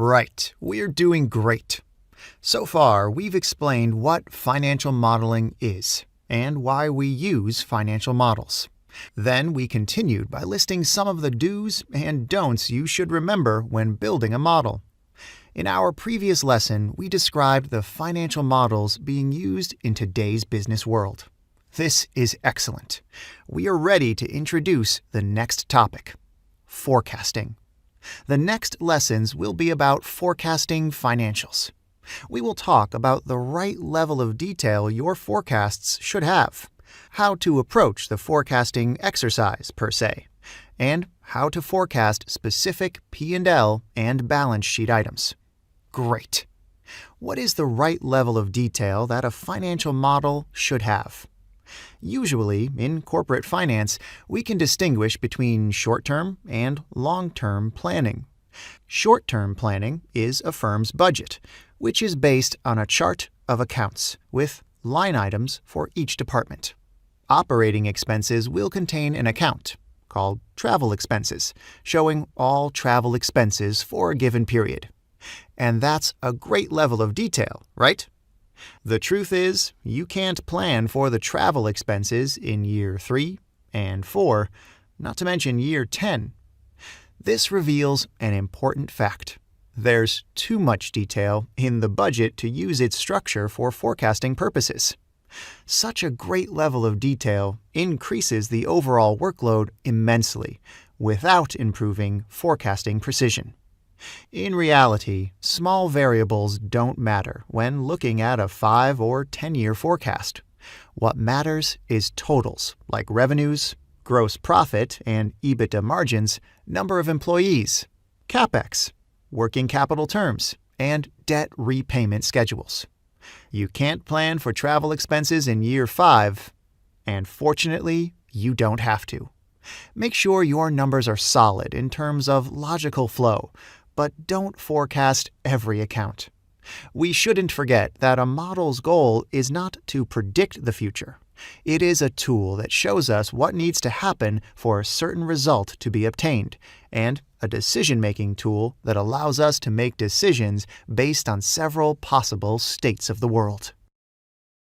Right, we're doing great. So far, we've explained what financial modeling is and why we use financial models. Then we continued by listing some of the do's and don'ts you should remember when building a model. In our previous lesson, we described the financial models being used in today's business world. This is excellent. We are ready to introduce the next topic: forecasting. The next lessons will be about forecasting financials. We will talk about the right level of detail your forecasts should have, how to approach the forecasting exercise per se, and how to forecast specific P&L and balance sheet items. Great! What is the right level of detail that a financial model should have? Usually, in corporate finance, we can distinguish between short-term and long-term planning. Short-term planning is a firm's budget, which is based on a chart of accounts with line items for each department. Operating expenses will contain an account, called travel expenses, showing all travel expenses for a given period. And that's a great level of detail, right? The truth is, you can't plan for the travel expenses in year 3 and 4, not to mention year 10. This reveals an important fact. There's too much detail in the budget to use its structure for forecasting purposes. Such a great level of detail increases the overall workload immensely without improving forecasting precision. In reality, small variables don't matter when looking at a 5 or 10-year forecast. What matters is totals like revenues, gross profit and EBITDA margins, number of employees, CapEx, working capital terms, and debt repayment schedules. You can't plan for travel expenses in year 5, and fortunately, you don't have to. Make sure your numbers are solid in terms of logical flow, but don't forecast every account. We shouldn't forget that a model's goal is not to predict the future. It is a tool that shows us what needs to happen for a certain result to be obtained, and a decision-making tool that allows us to make decisions based on several possible states of the world.